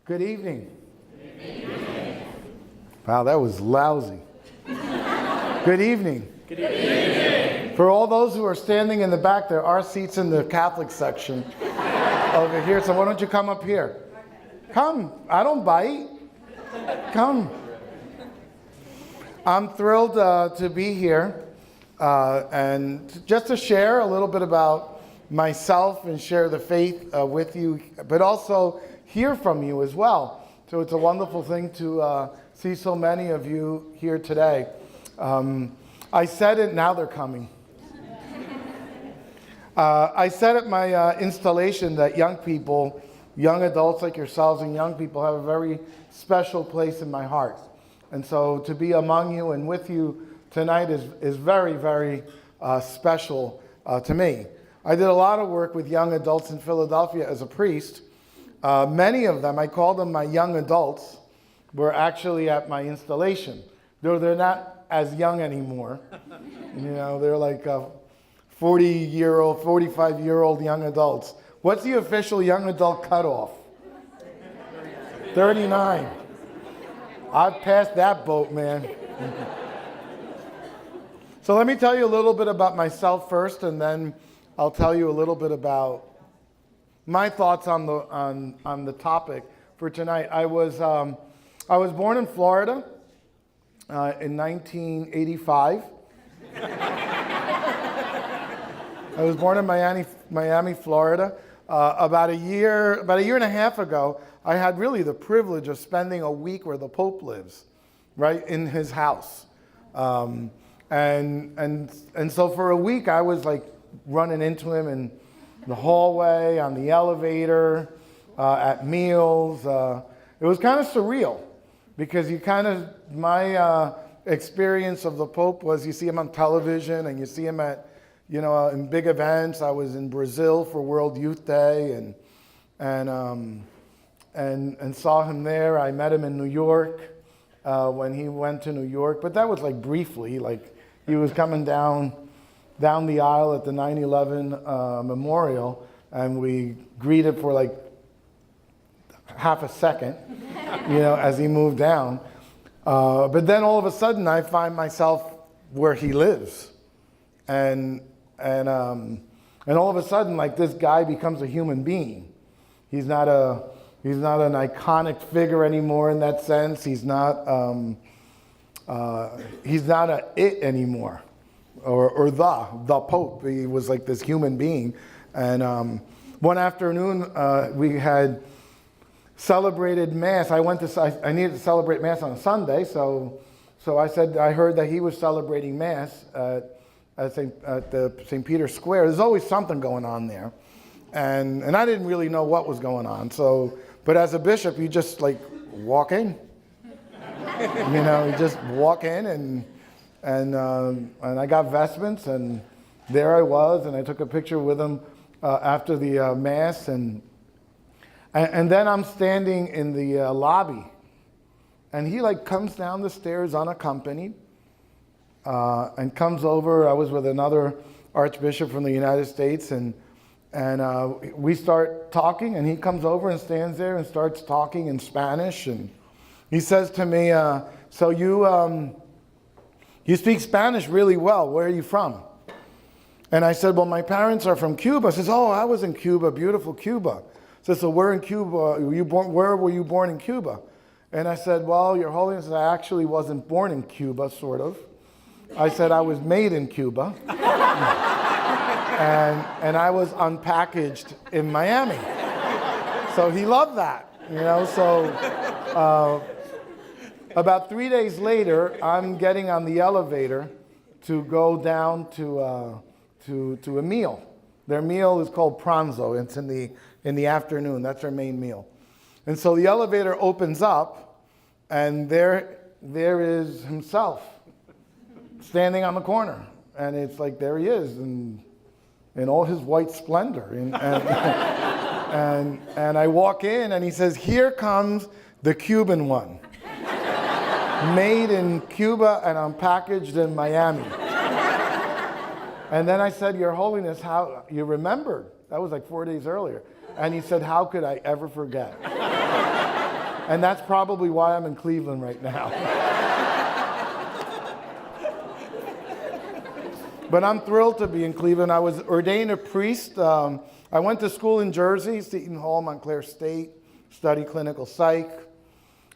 Good evening. Wow, that was lousy. Good evening. Good evening. For all those who are standing in the back, there are seats in the Catholic section over here, so why don't you come up here? Come. I don't bite. Come. I'm thrilled to be here and just to share a little bit about myself and share the faith with you, but also hear from you as well. So it's a wonderful thing to see so many of you here today. I said it, now they're coming. I said at my installation that young people, young adults like yourselves and young people have a very special place in my heart. And so to be among you and with you tonight is very, very special to me. I did a lot of work with young adults in Philadelphia as a priest. Many of them, I call them my young adults, were actually at my installation. Though they're not as young anymore. You know, they're like 40-year-old, 45-year-old young adults. What's the official young adult cutoff? 39. I've passed that boat, man. So let me tell you a little bit about myself first, and then I'll tell you a little bit about my thoughts on the topic for tonight. I was born in Florida in 1985. I was born in Miami, Florida. About a year and a half ago, I had really the privilege of spending a week where the Pope lives, right, in his house. And so for a week, I was like running into him in the hallway, on the elevator, at meals. It was kind of surreal because my experience of the Pope was you see him on television and you see him at, in big events. I was in Brazil for World Youth Day and saw him there. I met him in New York when he went to New York, but that was like briefly. Like he was coming down the aisle at the 9/11 memorial, and we greeted for like half a second, as he moved down. But then all of a sudden, I find myself where he lives, and all of a sudden, like this guy becomes a human being. He's not an iconic figure anymore in that sense. He's not a it anymore, or the Pope. He was like this human being. And one afternoon, we had celebrated Mass. I needed to celebrate Mass on a Sunday, so I said I heard that he was celebrating Mass at the St. Peter's Square. There's always something going on there, and I didn't really know what was going on. But as a bishop, you just like walk in. You just walk in, and I got vestments, and there I was, and I took a picture with him after the Mass, and then I'm standing in the lobby, and he like comes down the stairs unaccompanied, and comes over. I was with another archbishop from the United States, and we start talking, and he comes over and stands there and starts talking in Spanish, and he says to me, "So you speak Spanish really well. Where are you from?" And I said, "Well, my parents are from Cuba." He says, "Oh, I was in Cuba, beautiful Cuba." Says, "So where in Cuba, where were you born in Cuba?" And I said, "Well, Your Holiness, I actually wasn't born in Cuba, sort of. I said I was made in Cuba." and I was unpackaged in Miami. So he loved that, so about 3 days later, I'm getting on the elevator to go down to a meal. Their meal is called pranzo. It's in the afternoon. That's their main meal. And so the elevator opens up, and there is himself standing on the corner. And it's like, there he is in all his white splendor. And I walk in, and he says, "Here comes the Cuban one. Made in Cuba and unpackaged in Miami." And then I said, "Your Holiness, how you remembered? That was like 4 days earlier." And he said, "How could I ever forget?" And that's probably why I'm in Cleveland right now. But I'm thrilled to be in Cleveland. I was ordained a priest. I went to school in Jersey, Seton Hall, Montclair State, studied clinical psych,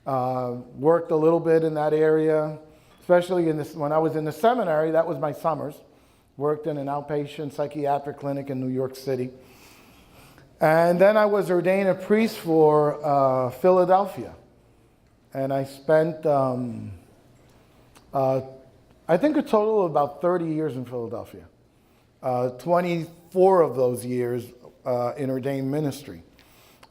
worked a little bit in that area, especially when I was in the seminary. That was my summers. Worked in an outpatient psychiatric clinic in New York City. And then I was ordained a priest for Philadelphia. And I spent, I think, a total of about 30 years in Philadelphia. 24 of those years in ordained ministry.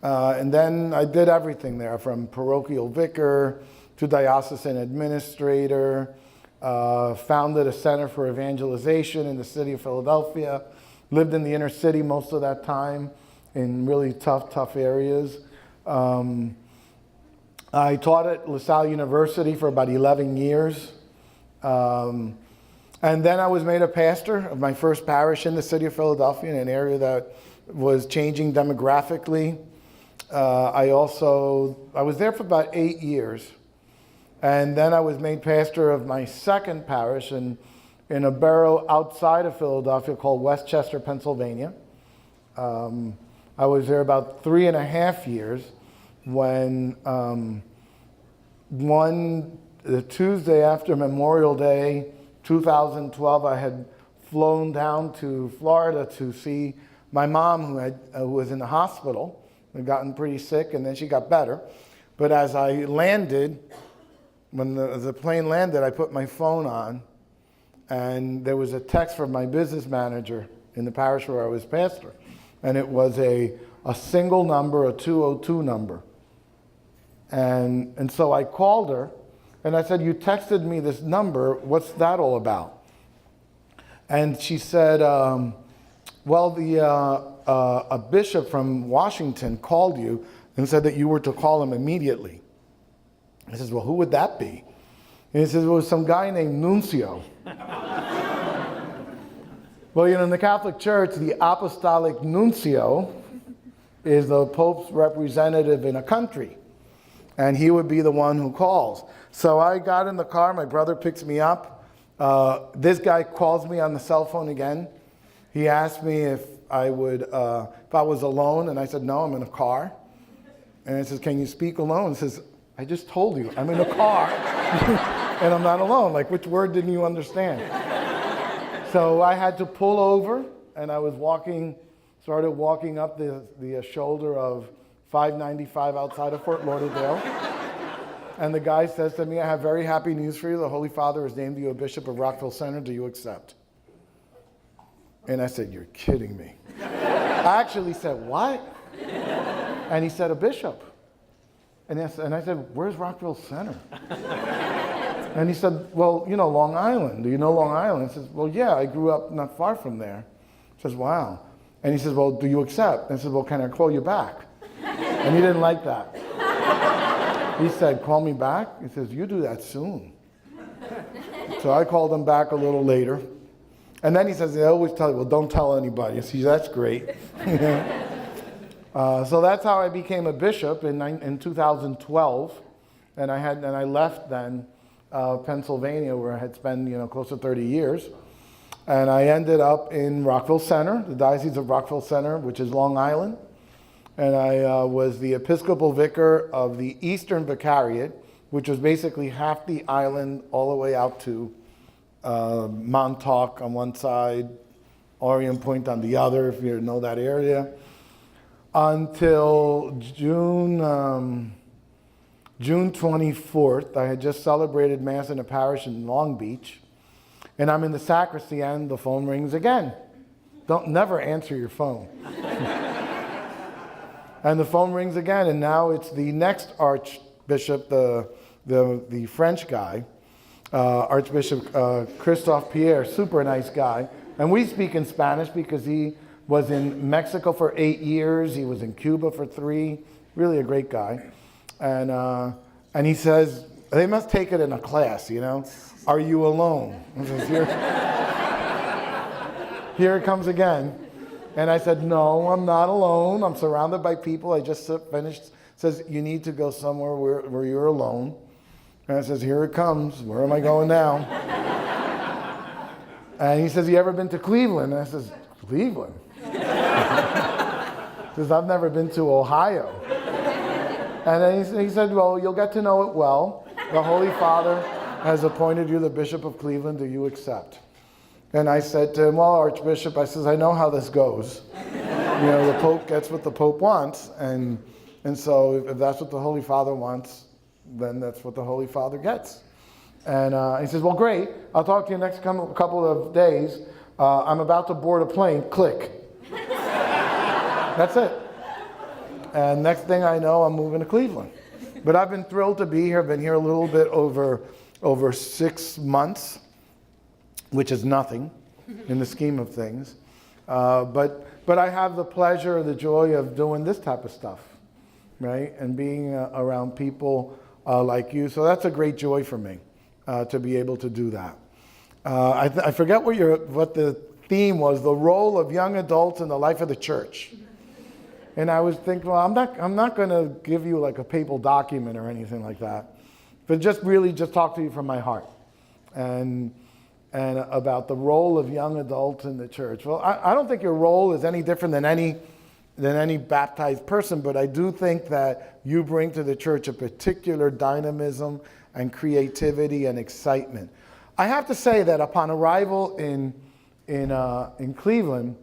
And then I did everything there, from parochial vicar to diocesan administrator, founded a center for evangelization in the city of Philadelphia, lived in the inner city most of that time in really tough areas. I taught at LaSalle University for about 11 years. And then I was made a pastor of my first parish in the city of Philadelphia, in an area that was changing demographically. I was there for about 8 years. And then I was made pastor of my second parish in a borough outside of Philadelphia called Westchester, Pennsylvania. I was there about 3.5 years when the Tuesday after Memorial Day, 2012, I had flown down to Florida to see my mom, who was in the hospital, had gotten pretty sick, and then she got better. But as I landed, when the plane landed, I put my phone on, and there was a text from my business manager in the parish where I was pastor. And it was a single number, a 202 number. And so I called her, and I said, "You texted me this number, what's that all about?" And she said, "Well, a bishop from Washington called you and said that you were to call him immediately." I says, "Well, who would that be?" And he says, "Well, it was some guy named Nuncio." Well, in the Catholic Church, the apostolic nuncio is the Pope's representative in a country. And he would be the one who calls. So I got in the car, my brother picks me up. This guy calls me on the cell phone again. He asked me if I was alone, and I said, "No, I'm in a car." And he says, "Can you speak alone?" He says, "I just told you, I'm in a car, and I'm not alone." Like, which word didn't you understand? So I had to pull over, and I was started walking up the shoulder of 595 outside of Fort Lauderdale. And the guy says to me, "I have very happy news for you. The Holy Father has named you a bishop of Rockville Center. Do you accept?" And I said, "You're kidding me." I actually said, "What?" And he said, "A bishop." And I said, "Where's Rockville Center?" And he said, "Well, Long Island. Do you know Long Island?" I says, "Well, yeah, I grew up not far from there." He says, "Wow." And he says, "Well, do you accept?" And I said, "Well, can I call you back?" And he didn't like that. He said, "Call me back?" He says, "You do that soon." So I called him back a little later. And then he says, "They always tell you, well, don't tell anybody." I said, "That's great." So that's how I became a bishop in 2012. And I left then Pennsylvania, where I had spent close to 30 years. And I ended up in Rockville Center, the Diocese of Rockville Center, which is Long Island. And I was the Episcopal Vicar of the Eastern Vicariate, which was basically half the island all the way out to Montauk on one side, Orient Point on the other, if you know that area, until June 24th. I had just celebrated Mass in a parish in Long Beach, and I'm in the sacristy and the phone rings again. Never answer your phone. And the phone rings again, and now it's the next Archbishop, the French guy, Archbishop Christophe Pierre, super nice guy. And we speak in Spanish because he was in Mexico for 8 years. He was in Cuba for 3. Really a great guy. And he says, they must take it in a class, Are you alone? He says, here it comes again. And I said, "No, I'm not alone. I'm surrounded by people. I just finished Says, you need to go somewhere where you're alone. And I says, here it comes. Where am I going now? And he says, you ever been to Cleveland? And I says, Cleveland? He says, I've never been to Ohio. And then he said, well, you'll get to know it well. The Holy Father has appointed you the Bishop of Cleveland. Do you accept? And I said to him, well, Archbishop, I says, I know how this goes. The Pope gets what the Pope wants. And so if that's what the Holy Father wants, then that's what the Holy Father gets. And he says, well, great. I'll talk to you next couple of days. I'm about to board a plane. Click. That's it. And next thing I know, I'm moving to Cleveland. But I've been thrilled to be here. I've been here a little bit over 6 months, which is nothing in the scheme of things. But I have the pleasure, the joy of doing this type of stuff, right? And being around people like you. So that's a great joy for me to be able to do that. I forget what the theme was, the role of young adults in the life of the church. And I was thinking, well, I'm not going to give you like a papal document or anything like that, but just talk to you from my heart and about the role of young adults in the church. Well, I don't think your role is any different than any baptized person, but I do think that you bring to the church a particular dynamism and creativity and excitement. I have to say that upon arrival in Cleveland,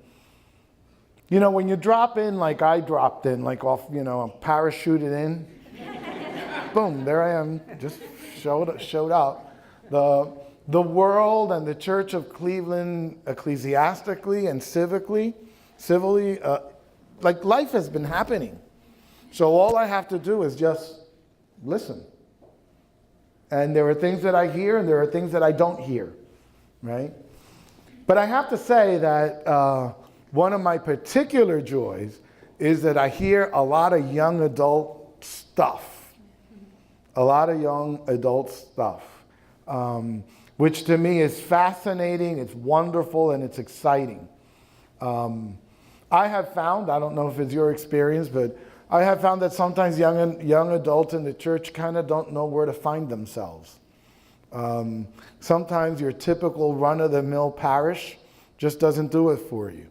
when you drop in like I dropped in, like off, I'm parachuted in, boom, there I am, just showed up. The world and the Church of Cleveland, ecclesiastically and civilly, like life has been happening. So all I have to do is just listen. And there are things that I hear and there are things that I don't hear, right? But I have to say that one of my particular joys is that I hear a lot of young adult stuff. Which to me is fascinating, it's wonderful, and it's exciting. I have found, I don't know if it's your experience, but I have found that sometimes young adults in the church kind of don't know where to find themselves. Sometimes your typical run-of-the-mill parish just doesn't do it for you.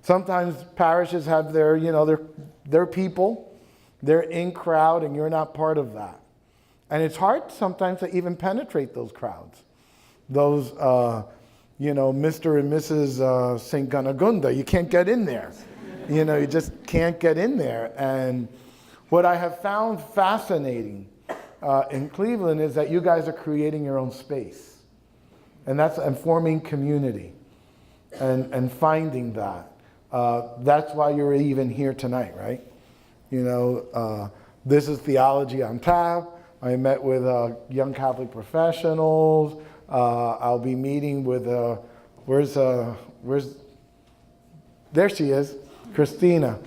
Sometimes parishes have their people, their in crowd, and you're not part of that. And it's hard sometimes to even penetrate those crowds. Those, Mr. and Mrs. St. Gunagunda, you can't get in there. You just can't get in there. And what I have found fascinating in Cleveland is that you guys are creating your own space. And forming community and finding that. That's why you're even here tonight, right? This is Theology on Tap. I met with young Catholic professionals. I'll be meeting with, there she is, Christina.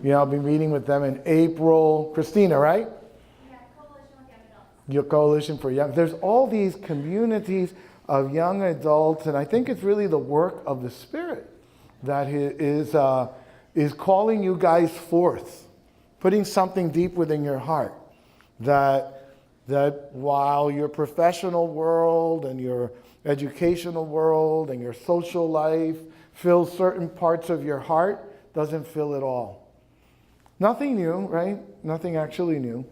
I'll be meeting with them in April. Christina, right? Yeah, Coalition with Young Adults. Your Coalition for Young. There's all these communities of young adults, and I think it's really the work of the Spirit that is calling you guys forth, putting something deep within your heart. That while your professional world and your educational world and your social life fills certain parts of your heart, doesn't fill it all. Nothing new, right? Nothing actually new.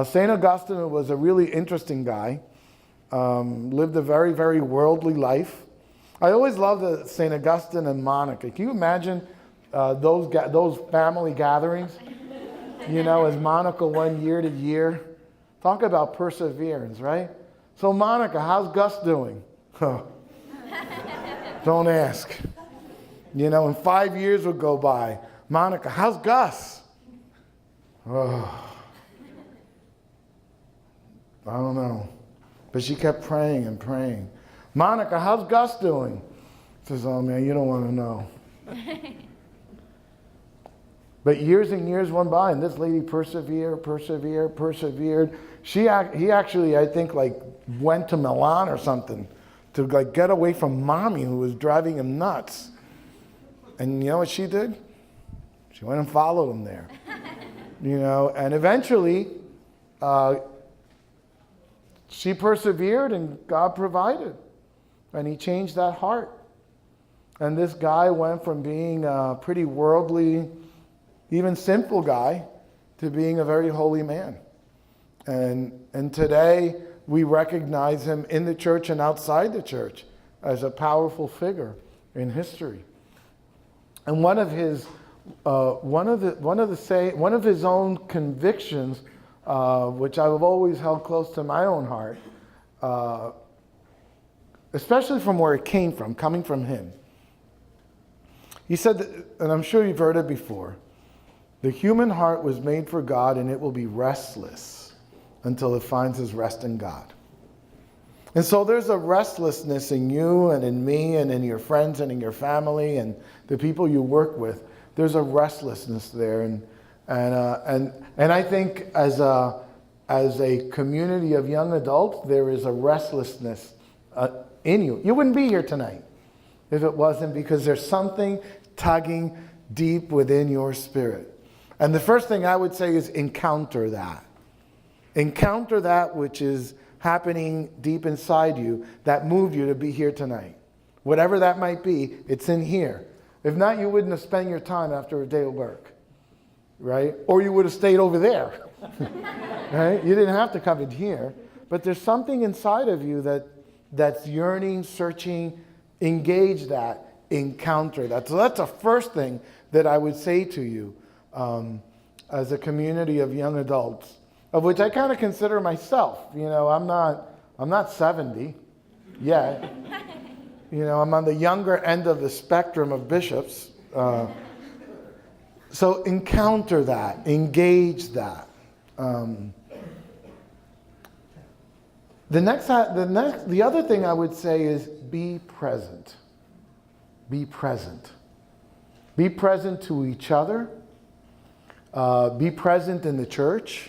St. Augustine was a really interesting guy. Lived a very, very worldly life. I always loved St. Augustine and Monica. Can you imagine those family gatherings? As Monica went year to year. Talk about perseverance, right? So Monica, how's Gus doing? Don't ask. And 5 years would go by. Monica, how's Gus? Oh, I don't know. But she kept praying and praying. Monica, how's Gus doing? Says, oh man, you don't want to know. But years and years went by, and this lady persevered. He actually, I think, went to Milan or something to get away from mommy, who was driving him nuts. And you know what she did? She went and followed him there. And eventually she persevered and God provided. And he changed that heart. And this guy went from being a pretty worldly, even sinful guy, to being a very holy man. And today we recognize him in the church and outside the church as a powerful figure in history. And one of his own convictions, which I've always held close to my own heart, especially from where it came from, coming from him. He said, and I'm sure you've heard it before, the human heart was made for God and it will be restless until it finds its rest in God. And so there's a restlessness in you and in me and in your friends and in your family and the people you work with. There's a restlessness there. And I think as a community of young adults, there is a restlessness in you. You wouldn't be here tonight if it wasn't because there's something tugging deep within your spirit. And the first thing I would say is encounter that. Encounter that which is happening deep inside you that moved you to be here tonight. Whatever that might be, it's in here. If not, you wouldn't have spent your time after a day of work, right? Or you would have stayed over there, right? You didn't have to come in here. But there's something inside of you that's yearning, searching. Engage that, encounter that. So that's the first thing that I would say to you as a community of young adults, of which I kind of consider myself. I'm not 70 yet. I'm on the younger end of the spectrum of bishops. So encounter that, engage that. The other thing I would say is be present. Be present. Be present to each other. Be present in the church.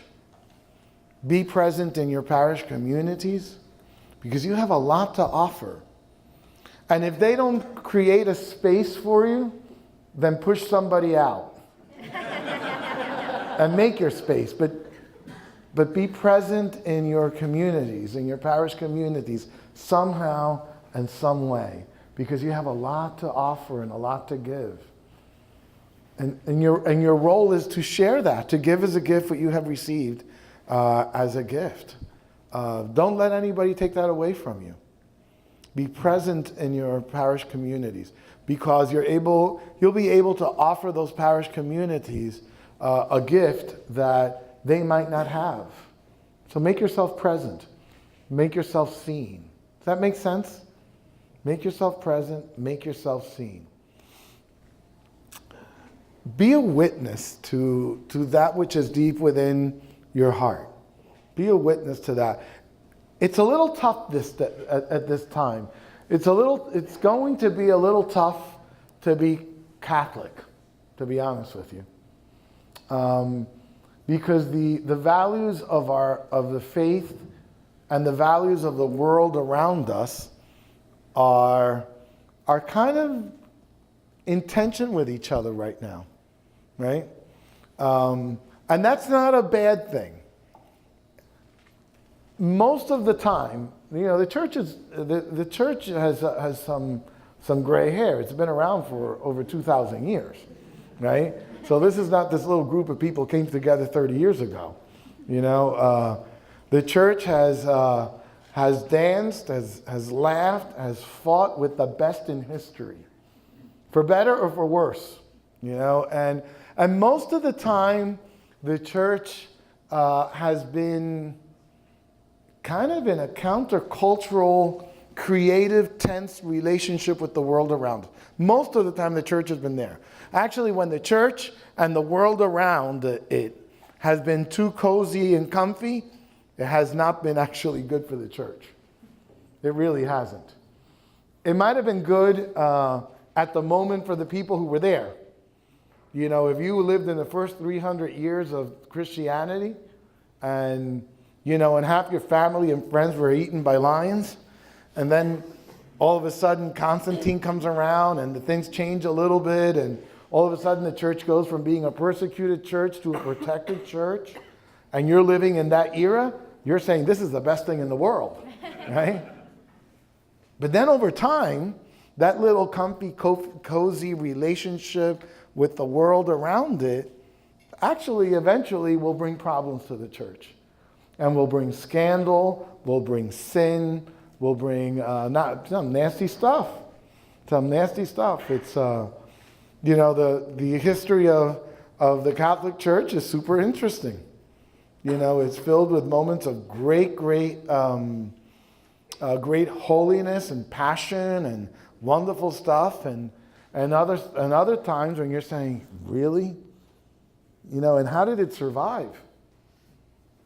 Be present in your parish communities, because you have a lot to offer. And if they don't create a space for you, then push somebody out and make your space. But be present in your communities, in your parish communities, somehow and some way, because you have a lot to offer and a lot to give. And your role is to share that, to give as a gift what you have received as a gift. Don't let anybody take that away from you. Be present in your parish communities, because you'll be able to offer those parish communities a gift that they might not have. So make yourself present. Make yourself seen. Does that make sense? Make yourself present. Make yourself seen. Be a witness to that which is deep within your heart. Be a witness to that. It's a little tough at this time. It's going to be a little tough to be Catholic, to be honest with you. Because the values of the faith and the values of the world around us are kind of in tension with each other right now, right? And that's not a bad thing. Most of the time, the church has some gray hair. It's been around for over 2,000 years, right? So this is not this little group of people came together 30 years ago. The church has danced, has laughed, has fought with the best in history, for better or for worse. And most of the time, the church has been kind of in a countercultural, creative, tense relationship with the world around us. Most of the time, the church has been there. Actually, when the church and the world around it has been too cozy and comfy, it has not been actually good for the church. It really hasn't. It might have been good at the moment for the people who were there. If you lived in the first 300 years of Christianity and half your family and friends were eaten by lions, and then all of a sudden Constantine comes around and the things change a little bit, and All of a sudden the church goes from being a persecuted church to a protected church, and you're living in that era, you're saying this is the best thing in the world, right? But then over time, that little comfy, cozy relationship with the world around it actually eventually will bring problems to the church. And will bring scandal, will bring sin, will bring some nasty stuff. Some nasty stuff. It's, the history of the Catholic Church is super interesting. It's filled with moments of great holiness and passion and wonderful stuff, and other times when you're saying, really? And how did it survive?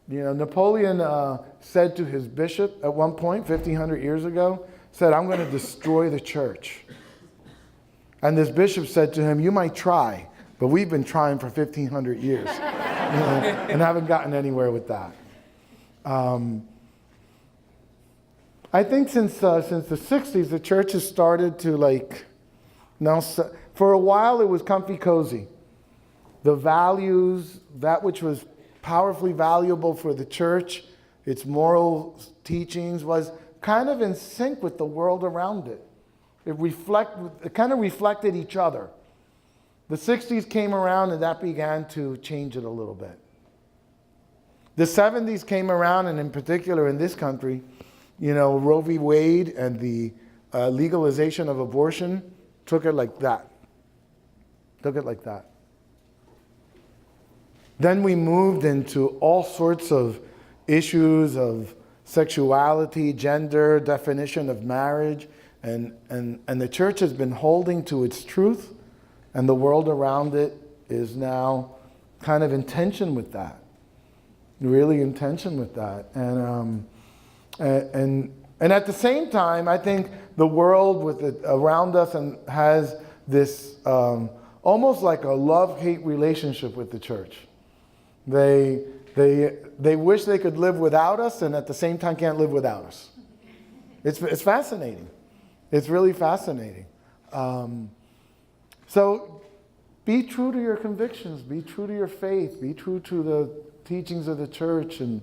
Napoleon said to his bishop at one point, 1,500 years ago, said, I'm going to destroy the church. And this bishop said to him, you might try, but we've been trying for 1,500 years and haven't gotten anywhere with that. I think since the 60s, the church has started to for a while it was comfy cozy. The values, that which was powerfully valuable for the church, its moral teachings, was kind of in sync with the world around it. It kind of reflected each other. The 60s came around and that began to change it a little bit. The 70s came around, and in particular in this country, Roe v. Wade and the legalization of abortion took it like that. Then we moved into all sorts of issues of sexuality, gender, definition of marriage, and the church has been holding to its truth, and the world around it is now kind of in tension with that. Really in tension with that. And at the same time, I think the world around us has this almost like a love-hate relationship with the church. They wish they could live without us, and at the same time can't live without us. It's fascinating. It's really fascinating. So be true to your convictions. Be true to your faith. Be true to the teachings of the church, and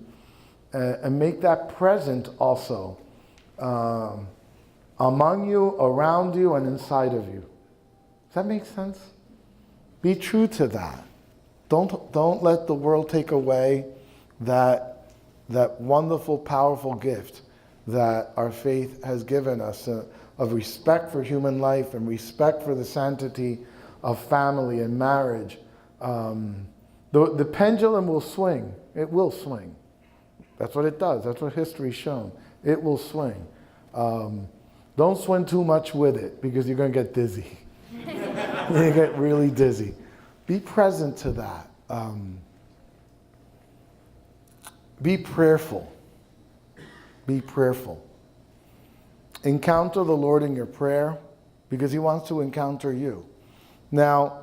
make that present also among you, around you, and inside of you. Does that make sense? Be true to that. Don't let the world take away that wonderful, powerful gift that our faith has given us of respect for human life and respect for the sanctity of family and marriage. The pendulum will swing. It will swing. That's what it does. That's what history's shown. It will swing. Don't swing too much with it, because you're going to get dizzy. You're going to get really dizzy. Be present to that. Be prayerful. Be prayerful. Encounter the Lord in your prayer, because He wants to encounter you. Now,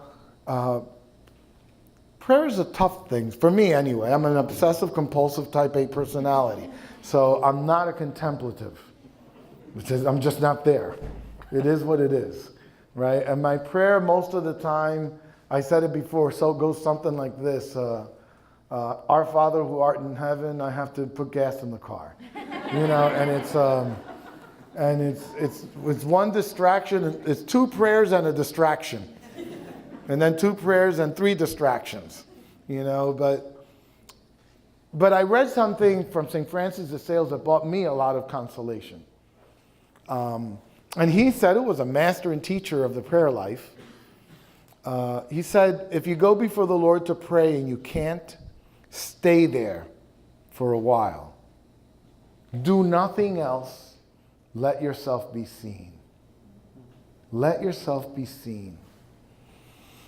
prayer is a tough thing, for me anyway. I'm an obsessive compulsive type A personality. So I'm not a contemplative. I'm just not there. It is what it is, right? And my prayer most of the time, I said it before, so it goes something like this. Our Father who art in heaven, I have to put gas in the car. And it's one distraction. It's two prayers and a distraction. And then two prayers and three distractions, But I read something from St. Francis de Sales that brought me a lot of consolation. And he said, it was a master and teacher of the prayer life. He said, if you go before the Lord to pray and you can't, stay there for a while. Do nothing else. Let yourself be seen. Let yourself be seen.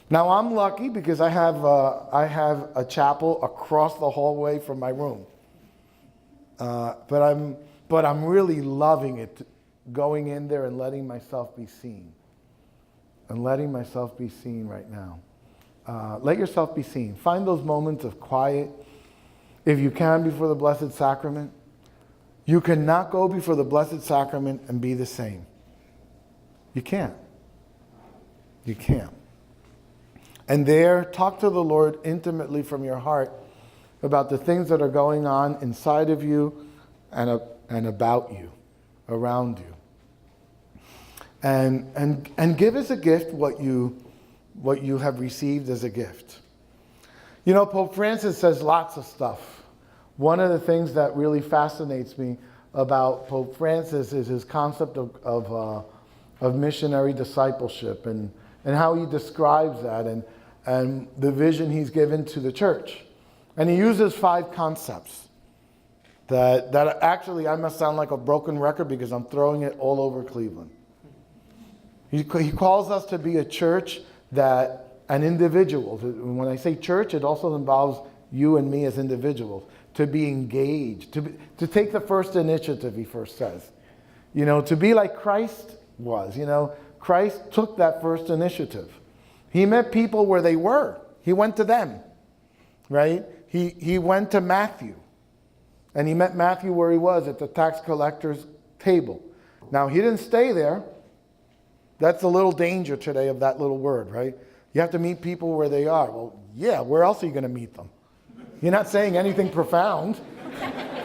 Now I'm lucky because I have a chapel across the hallway from my room. But I'm really loving it, going in there and letting myself be seen. And letting myself be seen right now. Let yourself be seen. Find those moments of quiet. If you can, before the Blessed Sacrament. You cannot go before the Blessed Sacrament and be the same. You can't. You can't. And there, talk to the Lord intimately from your heart about the things that are going on inside of you and about you, around you. And give as a gift what you have received as a gift. You know, Pope Francis says lots of stuff. One of the things that really fascinates me about Pope Francis is his concept of missionary discipleship and how he describes that and the vision he's given to the church. And he uses 5 concepts that actually, I must sound like a broken record because I'm throwing it all over Cleveland. He calls us to be a church an individual. When I say church, it also involves you and me as individuals. To be engaged, to take the first initiative, he first says. You know, to be like Christ was. You know, Christ took that first initiative. He met people where they were. He went to them, right? He went to Matthew, and he met Matthew where he was at the tax collector's table. Now, he didn't stay there. That's a little danger today of that little word, right? You have to meet people where they are. Well, yeah, where else are you going to meet them? You're not saying anything profound,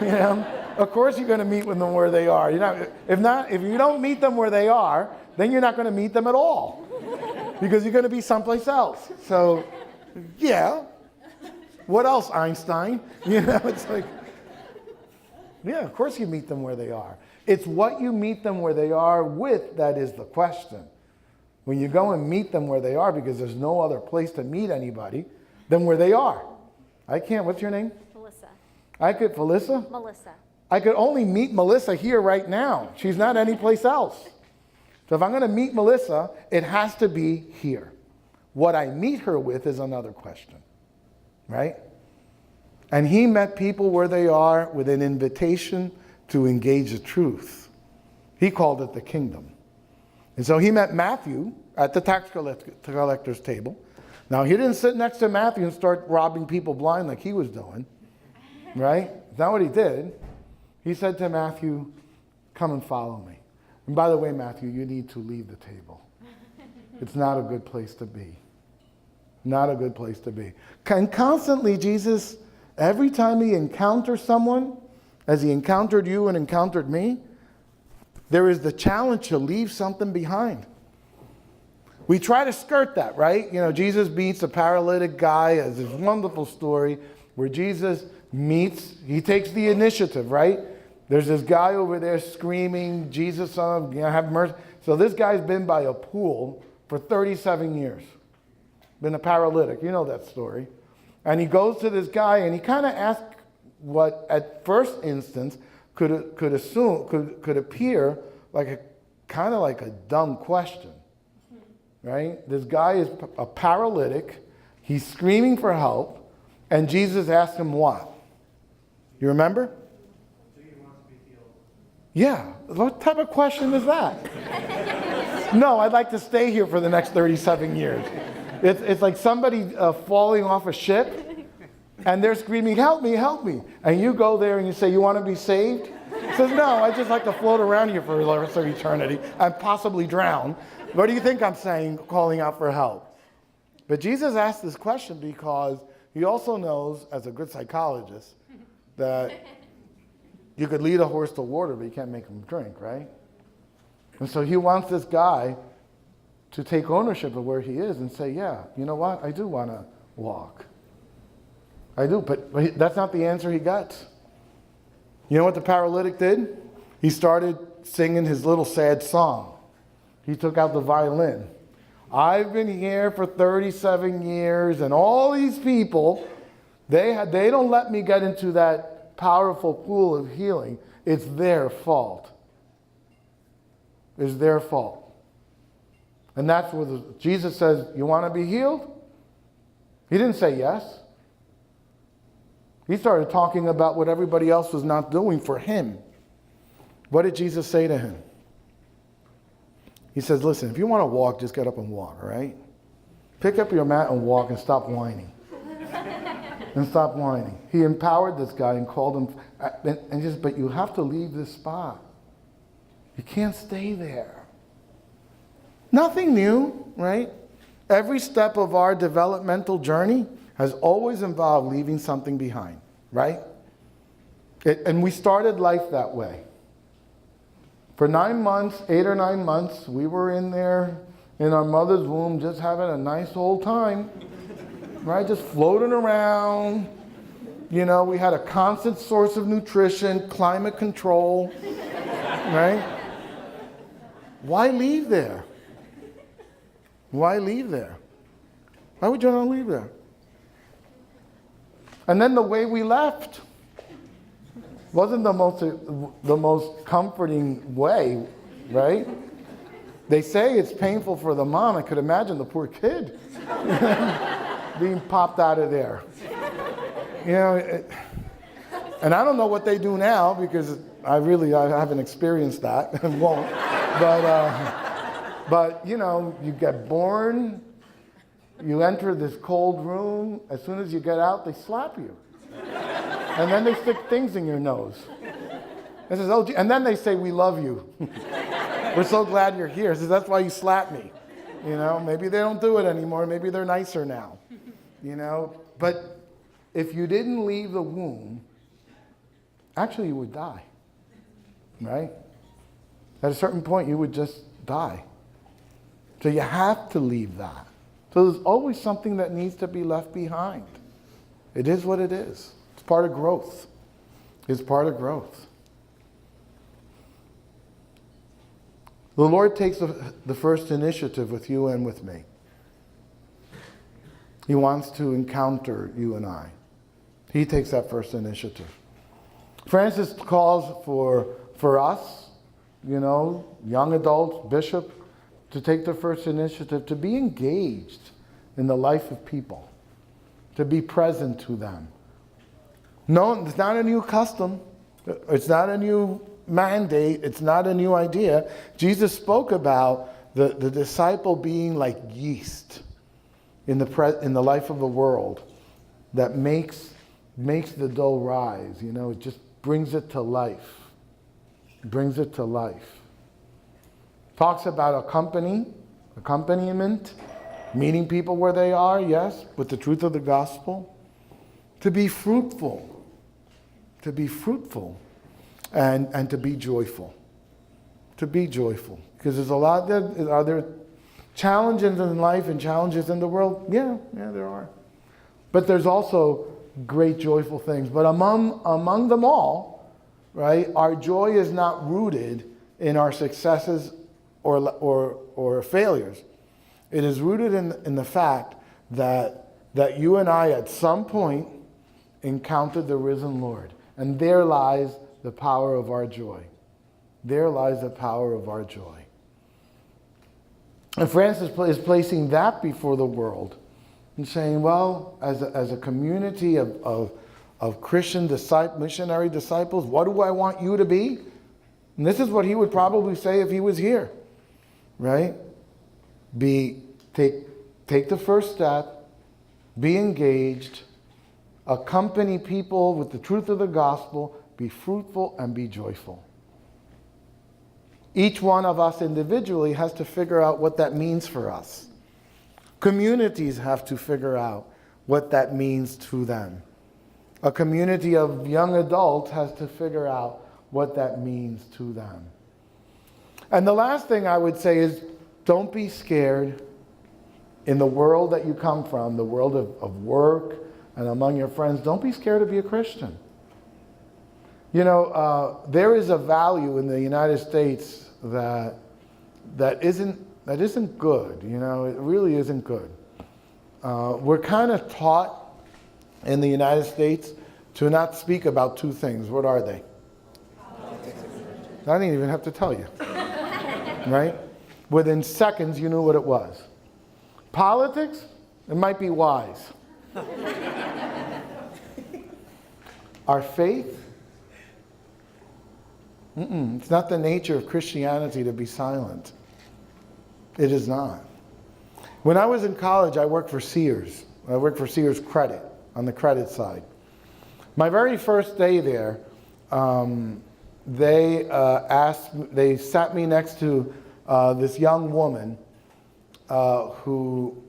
you know? Of course you're going to meet with them where they are. If you don't meet them where they are, then you're not going to meet them at all because you're going to be someplace else. So, yeah. What else, Einstein? You know, it's like, yeah, of course you meet them where they are. It's what you meet them where they are with that is the question. When you go and meet them where they are, because there's no other place to meet anybody than where they are. What's your name? Melissa. Melissa? Melissa. I could only meet Melissa here right now. She's not anyplace else. So if I'm going to meet Melissa, it has to be here. What I meet her with is another question, right? And he met people where they are with an invitation to engage the truth. He called it the kingdom. And so he met Matthew at the tax collector's table. Now, he didn't sit next to Matthew and start robbing people blind like he was doing, right? That's not what he did. He said to Matthew, come and follow me. And by the way, Matthew, you need to leave the table. It's not a good place to be. Not a good place to be. And constantly, Jesus, every time he encounters someone, as he encountered you and encountered me, there is the challenge to leave something behind. We try to skirt that, right? You know, Jesus meets a paralytic guy as this wonderful story where Jesus he takes the initiative, right? There's this guy over there screaming, Jesus, son of, have mercy. So this guy's been by a pool for 37 years. Been a paralytic. You know that story. And he goes to this guy and he kind of asks what at first instance could appear like a dumb question. Right? This guy is a paralytic. He's screaming for help. And Jesus asked him what? You remember? Do you want to be healed? Yeah. What type of question is that? No, I'd like to stay here for the next 37 years. It's like somebody falling off a ship and they're screaming, help me, help me. And you go there and you say, you want to be saved? He says, no, I'd just like to float around here for the rest of eternity and possibly drown. What do you think I'm saying, calling out for help? But Jesus asked this question because he also knows, as a good psychologist, that you could lead a horse to water, but you can't make him drink, right? And so he wants this guy to take ownership of where he is and say, yeah, you know what? I do want to walk. I do, but that's not the answer he got. You know what the paralytic did? He started singing his little sad song. He took out the violin. I've been here for 37 years, and all these people, they don't let me get into that powerful pool of healing. It's their fault. It's their fault. And that's where Jesus says, you want to be healed? He didn't say yes. He started talking about what everybody else was not doing for him. What did Jesus say to him? He says, listen, if you want to walk, just get up and walk, all right? Pick up your mat and walk and stop whining. And stop whining. He empowered this guy and called him, and just, but you have to leave this spot. You can't stay there. Nothing new, right? Every step of our developmental journey has always involved leaving something behind, right? And we started life that way. For 9 months, 8 or 9 months, we were in there in our mother's womb just having a nice old time, right? Just floating around. You know, we had a constant source of nutrition, climate control, right? Why leave there? Why leave there? Why would you not leave there? And then the way we left wasn't the most comforting way, right? They say it's painful for the mom. I could imagine the poor kid being popped out of there. You know, and I don't know what they do now because I haven't experienced that and won't. But you know, you get born, you enter this cold room. As soon as you get out, they slap you. And then they stick things in your nose. And, says, oh, and then they say, we love you. We're so glad you're here. Says, that's why you slapped me. You know, maybe they don't do it anymore. Maybe they're nicer now. You know, but if you didn't leave the womb, actually you would die. Right? At a certain point, you would just die. So you have to leave that. So there's always something that needs to be left behind. It is what it is. It's part of growth. It's part of growth. The Lord takes the first initiative with you and with me. He wants to encounter you and I. He takes that first initiative. Francis calls for us, you know, young adults, bishop, to take the first initiative, to be engaged in the life of people, to be present to them. No, it's not a new custom. It's not a new mandate. It's not a new idea. Jesus spoke about the disciple being like yeast in the life of the world that makes the dough rise. You know, it just brings it to life. Brings it to life. Talks about accompaniment, meeting people where they are, yes, with the truth of the gospel. To be fruitful. To be fruitful. And to be joyful. To be joyful. Because there's a lot that are there challenges in life and challenges in the world? Yeah, there are. But there's also great joyful things. But among them all, right, our joy is not rooted in our successes or failures. It is rooted in the fact that you and I at some point encountered the risen Lord. And there lies the power of our joy. There lies the power of our joy. And Francis is placing that before the world and saying, well, as a community of Christian missionary disciples, what do I want you to be? And this is what he would probably say if he was here, right? Take the first step, be engaged, accompany people with the truth of the gospel, be fruitful and be joyful. Each one of us individually has to figure out what that means for us. Communities have to figure out what that means to them. A community of young adults has to figure out what that means to them. And the last thing I would say is, don't be scared in the world that you come from, the world of work and among your friends. Don't be scared to be a Christian. You know, there is a value in the United States that isn't good. You know, it really isn't good. We're kind of taught in the United States to not speak about two things. What are they? I didn't even have to tell you. Right? Within seconds, you knew what it was. Politics, it might be wise. Our faith, it's not the nature of Christianity to be silent. It is not. When I was in college, I worked for Sears. I worked for Sears Credit, on the credit side. My very first day there, they sat me next to this young woman who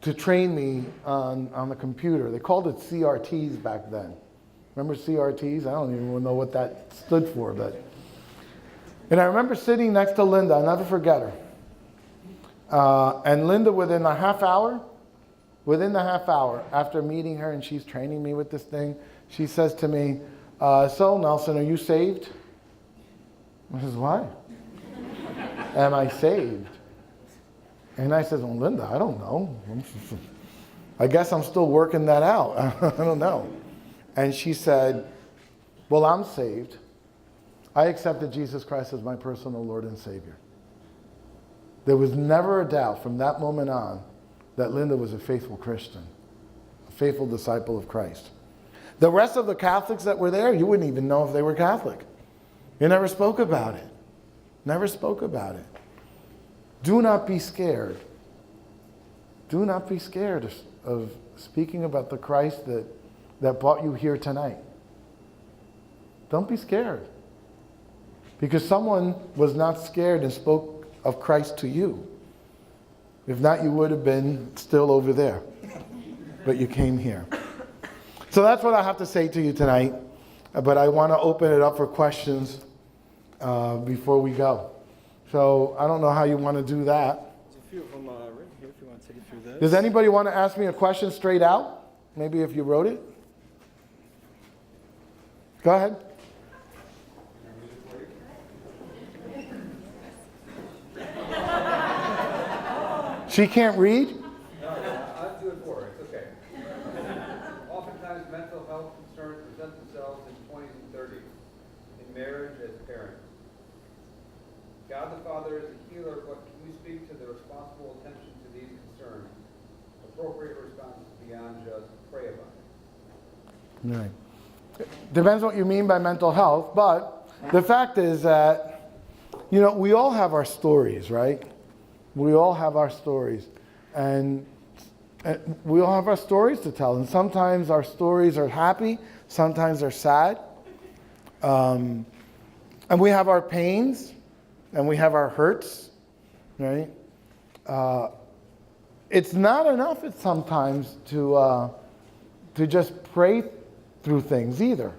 to train me on the computer. They called it CRTs back then. Remember CRTs? I don't even know what that stood for. And I remember sitting next to Linda. I'll never forget her. And Linda, within the half hour, after meeting her and she's training me with this thing, she says to me, so Nelson, are you saved? I says, why? Am I saved? And I says, well, Linda, I don't know. I guess I'm still working that out. I don't know. And she said, well, I'm saved. I accepted Jesus Christ as my personal Lord and Savior. There was never a doubt from that moment on that Linda was a faithful Christian, a faithful disciple of Christ. The rest of the Catholics that were there, you wouldn't even know if they were Catholic. You never spoke about it. Never spoke about it. Do not be scared. Do not be scared of speaking about the Christ that brought you here tonight. Don't be scared. Because someone was not scared and spoke of Christ to you. If not, you would have been still over there. But you came here. So that's what I have to say to you tonight. But I want to open it up for questions before we go. So I don't know how you want to do that. There's a few of them right here if you want to take it through this. Does anybody want to ask me a question straight out? Maybe if you wrote it? Go ahead. She can't read? No, I'll do it for her. It's okay. Oftentimes, mental health concerns present themselves in 20s and 30s, in marriage as parents. God the Father is a healer, but can we speak to the responsible attention to these concerns? Appropriate responses beyond just pray about it. Right. Depends what you mean by mental health, but the fact is that, we all have our stories, right? We all have our stories. And we all have our stories to tell. And sometimes our stories are happy, sometimes they're sad. And we have our pains, and we have our hurts, right? It's not enough sometimes to just pray through things either,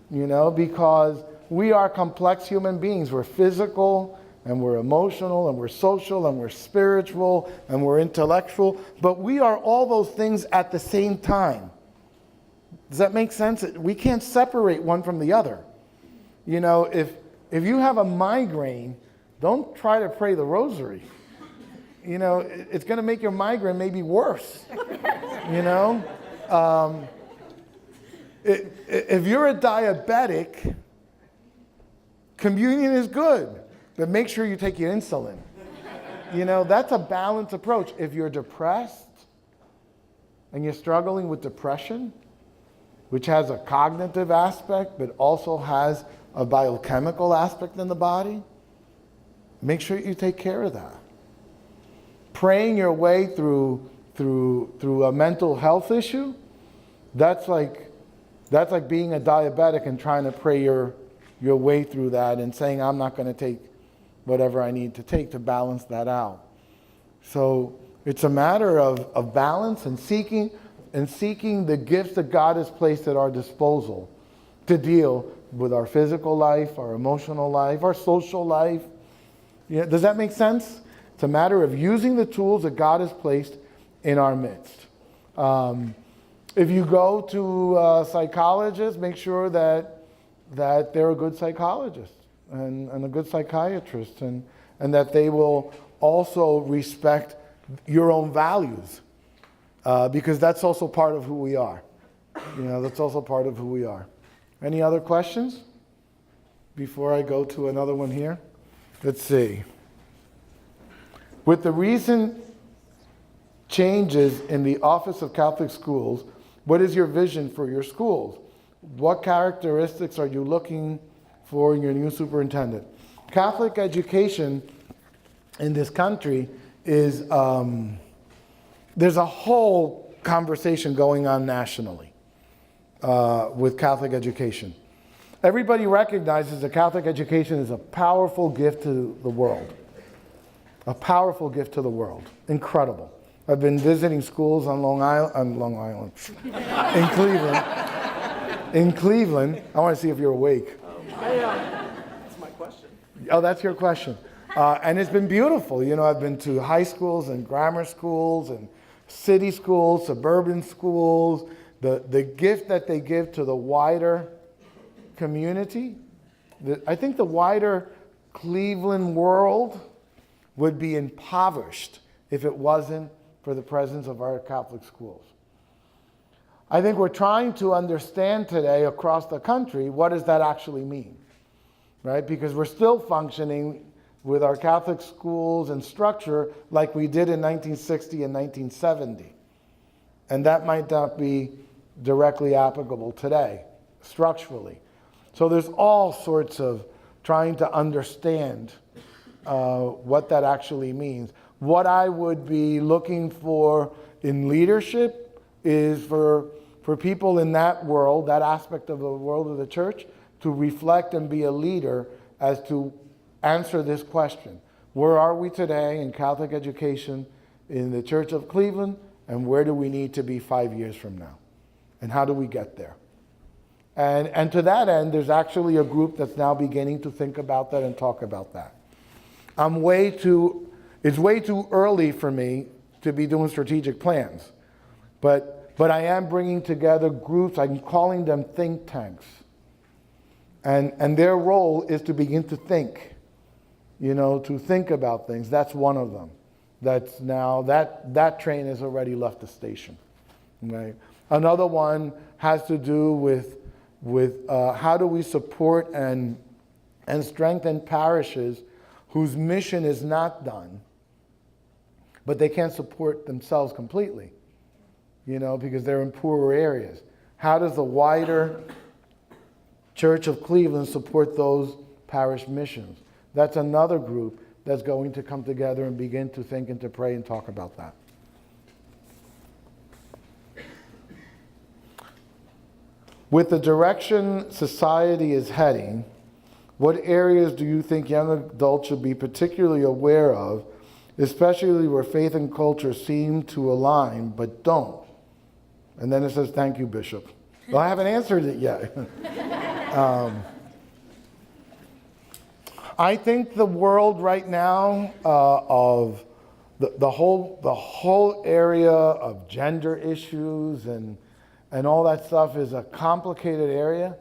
because we are complex human beings. We're physical, and we're emotional, and we're social, and we're spiritual, and we're intellectual, but we are all those things at the same time. Does that make sense? We can't separate one from the other. If you have a migraine, don't try to pray the rosary. It's going to make your migraine maybe worse. If you're a diabetic, communion is good, but make sure you take your insulin. That's a balanced approach. If you're depressed and you're struggling with depression, which has a cognitive aspect, but also has a biochemical aspect in the body, make sure you take care of that. Praying your way through a mental health issue, that's like being a diabetic and trying to pray your way through that and saying, I'm not going to take whatever I need to take to balance that out. So it's a matter of balance and seeking the gifts that God has placed at our disposal to deal with our physical life, our emotional life, our social life. Does that make sense? It's a matter of using the tools that God has placed in our midst. If you go to a psychologist, make sure that they're a good psychologist and a good psychiatrist, and that they will also respect your own values, because that's also part of who we are. That's also part of who we are. Any other questions before I go to another one here? Let's see. With the recent changes in the Office of Catholic Schools, what is your vision for your schools? What characteristics are you looking for in your new superintendent? Catholic education in this country is, there's a whole conversation going on nationally with Catholic education. Everybody recognizes that Catholic education is a powerful gift to the world. A powerful gift to the world. Incredible. I've been visiting schools on Long Island, in Cleveland. In Cleveland, I want to see if you're awake. That's my question. Oh, that's your question. And it's been beautiful. You know, I've been to high schools and grammar schools and city schools, suburban schools. The gift that they give to the wider community, I think the wider Cleveland world would be impoverished if it wasn't for the presence of our Catholic schools. I think we're trying to understand today across the country, what does that actually mean, right? Because we're still functioning with our Catholic schools and structure like we did in 1960 and 1970. And that might not be directly applicable today, structurally. So there's all sorts of trying to understand what that actually means. What I would be looking for in leadership is for people in that world, that aspect of the world of the church, to reflect and be a leader as to answer this question. Where are we today in Catholic education in the Church of Cleveland, and where do we need to be 5 years from now? And how do we get there? And to that end, there's actually a group that's now beginning to think about that and talk about that. It's way too early for me to be doing strategic plans. But I am bringing together groups, I'm calling them think tanks. And their role is to begin to think, to think about things. That's one of them. That's now, that train has already left the station. Right? Another one has to do with how do we support and strengthen parishes whose mission is not done, but they can't support themselves completely, because they're in poorer areas. How does the wider Church of Cleveland support those parish missions? That's another group that's going to come together and begin to think and to pray and talk about that. With the direction society is heading, what areas do you think young adults should be particularly aware of, especially where faith and culture seem to align but don't? And then it says, thank you, Bishop. Well, I haven't answered it yet. I think the world right now of the whole area of gender issues and all that stuff is a complicated area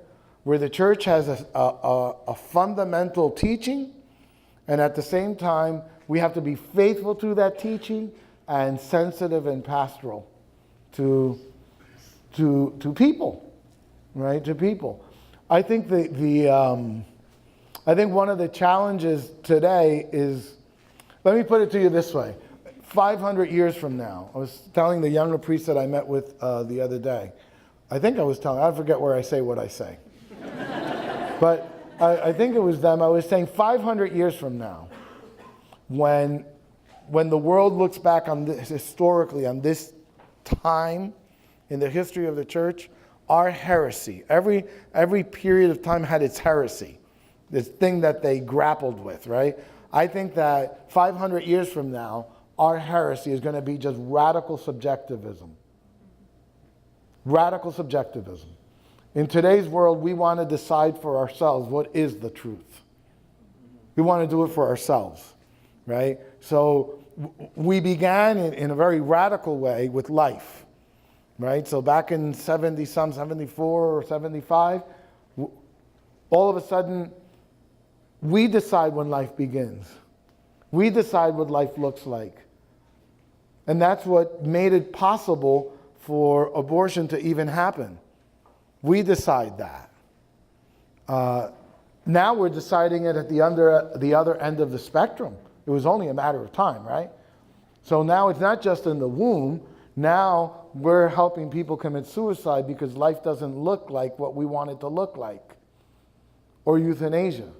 where the church has a fundamental teaching, and at the same time we have to be faithful to that teaching and sensitive and pastoral to people, right? To people. I think I think one of the challenges today is, let me put it to you this way. 500 years from now, I was telling the younger priest that I met with the other day, I forget where I say what I say. But I think it was them, I was saying 500 years from now, when the world looks back on this, historically on this time in the history of the church, our heresy, every period of time had its heresy, this thing that they grappled with, right? I think that 500 years from now, our heresy is going to be just radical subjectivism. Radical subjectivism. In today's world, we want to decide for ourselves what is the truth. We want to do it for ourselves, right? So we began in a very radical way with life, right? So back in 74 or 75, all of a sudden, we decide when life begins. We decide what life looks like. And that's what made it possible for abortion to even happen. We decide that. Now we're deciding it at the other end of the spectrum. It was only a matter of time, right? So now it's not just in the womb. Now we're helping people commit suicide because life doesn't look like what we want it to look like. Or euthanasia,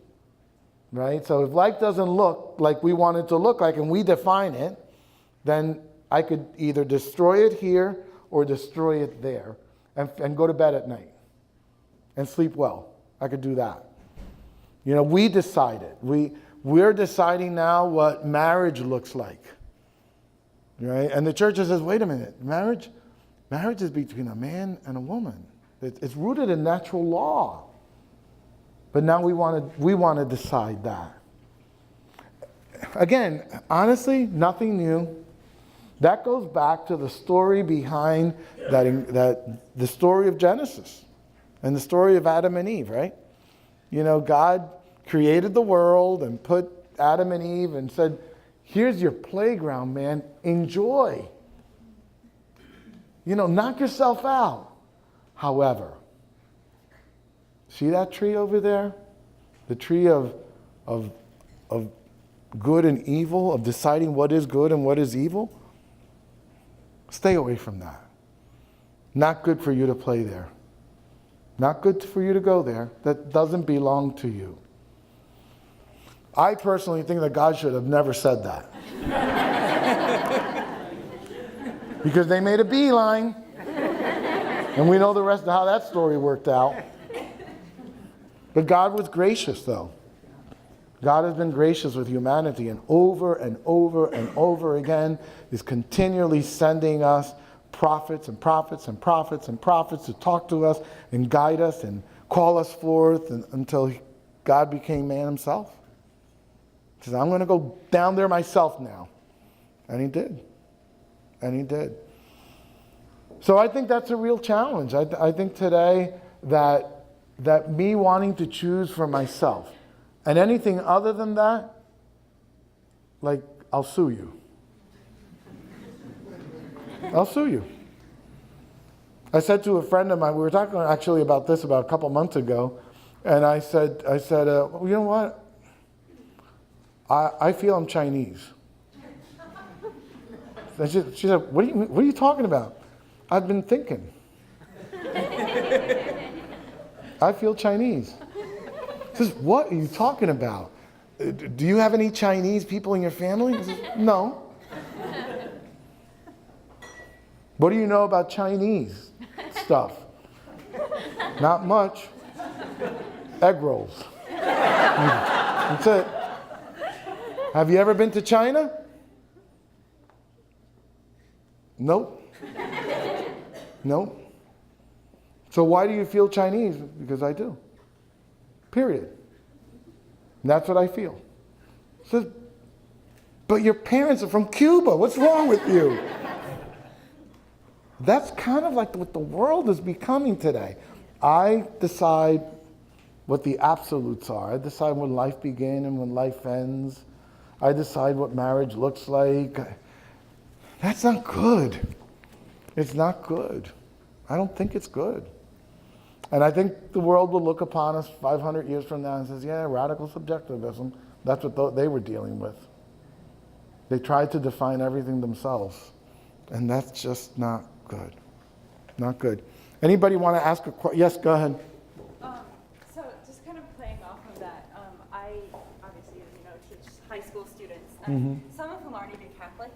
right? So if life doesn't look like we want it to look like and we define it, then I could either destroy it here or destroy it there and go to bed at night and sleep well. I could do that. We decided. We're deciding now what marriage looks like. right? And the church says, wait a minute, marriage is between a man and a woman. It's rooted in natural law. But now we want to decide that. Again, honestly, nothing new. That goes back to the story behind the story of Genesis and the story of Adam and Eve, right? You know, God created the world and put Adam and Eve and said, here's your playground, man. Enjoy. You know, knock yourself out. However, see that tree over there? The tree of good and evil, of deciding what is good and what is evil? Stay away from that. Not good for you to play there. Not good for you to go there. That doesn't belong to you. I personally think that God should have never said that. Because they made a beeline. And we know the rest of how that story worked out. But God was gracious, though. God has been gracious with humanity, and over and over again is continually sending us prophets and prophets and prophets and prophets to talk to us and guide us and call us forth until God became man himself. He says, I'm going to go down there myself now. And he did. And he did. So I think that's a real challenge. I think today that me wanting to choose for myself, and anything other than that, like, I'll sue you. I'll sue you. I said to a friend of mine, we were talking actually about this about a couple months ago, and I said, well, you know what? I feel I'm Chinese. And she said, what are you talking about? I've been thinking. I feel Chinese. She says, what are you talking about? Do you have any Chinese people in your family? I says, no. What do you know about Chinese stuff? Not much. Egg rolls. That's it. Have you ever been to China? Nope. Nope. So why do you feel Chinese? Because I do. Period. And that's what I feel. Says, but your parents are from Cuba. What's wrong with you? That's kind of like what the world is becoming today. I decide what the absolutes are. I decide when life begins and when life ends. I decide what marriage looks like. That's not good. It's not good. I don't think it's good. And I think the world will look upon us 500 years from now and says, yeah, radical subjectivism. That's what they were dealing with. They tried to define everything themselves. And that's just not good. Not good. Anybody want to ask a question? Yes, go ahead. So just kind of playing off of that, I obviously, as you know, teach high school students. Some of them aren't even Catholic.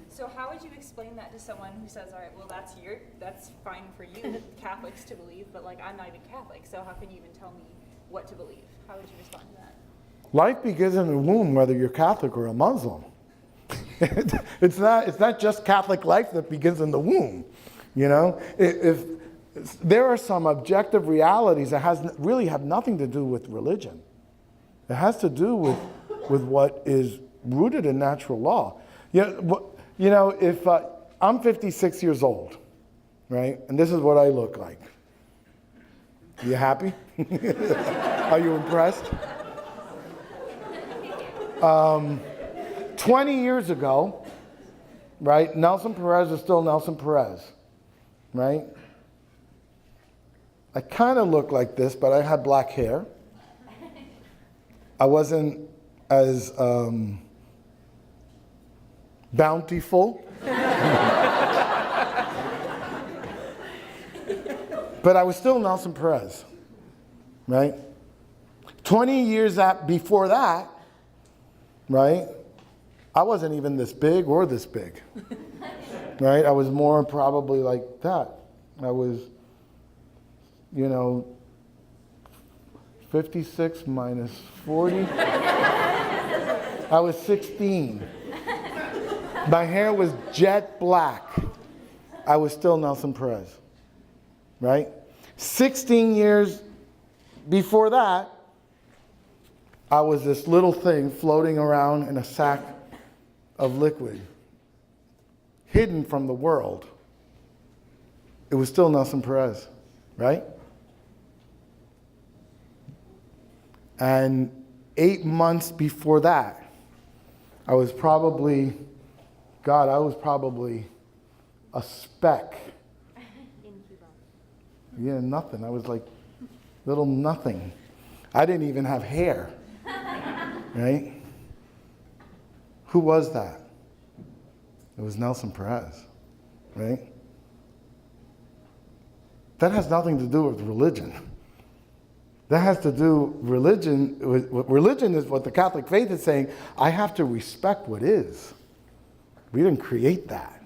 So how would you explain that to someone who says, all right, well, that's fine for you Catholics to believe, but like I'm not even Catholic, so how can you even tell me what to believe? How would you respond to that? Life begins in the womb, whether you're Catholic or a Muslim. It's not just Catholic life that begins in the womb. You know, if there are some objective realities that really have nothing to do with religion. It has to do with what is rooted in natural law. You know, if I'm 56 years old, right, and this is what I look like. You happy? Are you impressed? 20 years ago, right, Nelson Perez is still Nelson Perez, right? I kind of looked like this, but I had black hair. I wasn't as bountiful. But I was still Nelson Perez, right? 20 years before that, right, I wasn't even this big or this big, right? I was more probably like that. I was, 56 minus 40. I was 16. My hair was jet black. I was still Nelson Perez, right? 16 years before that, I was this little thing floating around in a sack of liquid, hidden from the world. It was still Nelson Perez, right? And 8 months before that, I was probably a speck. Yeah, nothing. I was like little nothing. I didn't even have hair, right? Who was that? It was Nelson Perez, right? That has nothing to do with religion. That has to do religion is what the Catholic faith is saying. I have to respect what is. We didn't create that.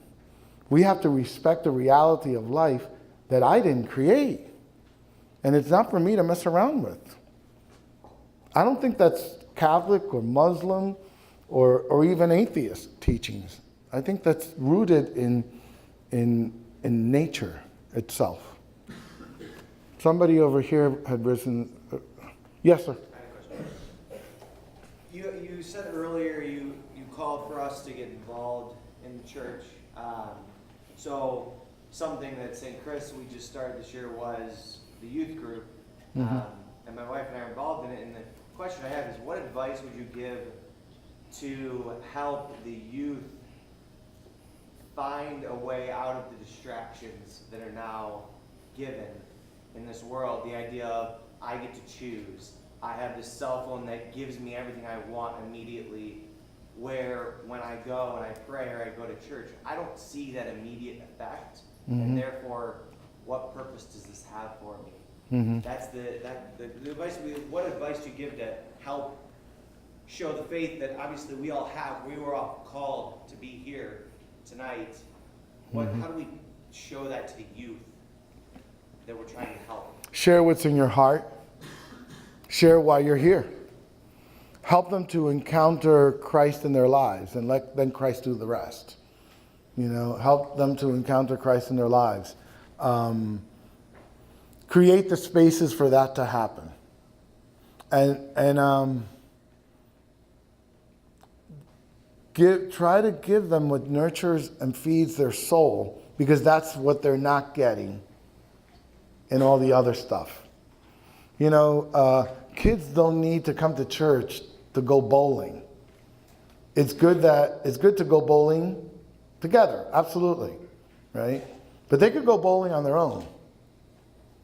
We have to respect the reality of life that I didn't create. And it's not for me to mess around with. I don't think that's Catholic or Muslim or even atheist teachings. I think that's rooted in nature itself. Somebody over here had risen. Yes, sir. I have a question. You said earlier you called for us to get involved in the church. So something that St. Chris we just started this year was the youth group. And my wife and I are involved in it. And the question I have is, what advice would you give to help the youth find a way out of the distractions that are now given in this world? The idea of, I get to choose. I have this cell phone that gives me everything I want immediately, where when I go and I pray or I go to church, I don't see that immediate effect. And therefore, what purpose does this have for me? That's the advice. What advice do you give to help show the faith that obviously we all have? We were all called to be here tonight. How do we show that to the youth that we're trying to help? Share what's in your heart. Share why you're here. Help them to encounter Christ in their lives and let then Christ do the rest. Help them to encounter Christ in their lives. Create the spaces for that to happen. And try to give them what nurtures and feeds their soul, because that's what they're not getting in all the other stuff. Kids don't need to come to church to go bowling. It's good to go bowling together, absolutely, right? But they could go bowling on their own.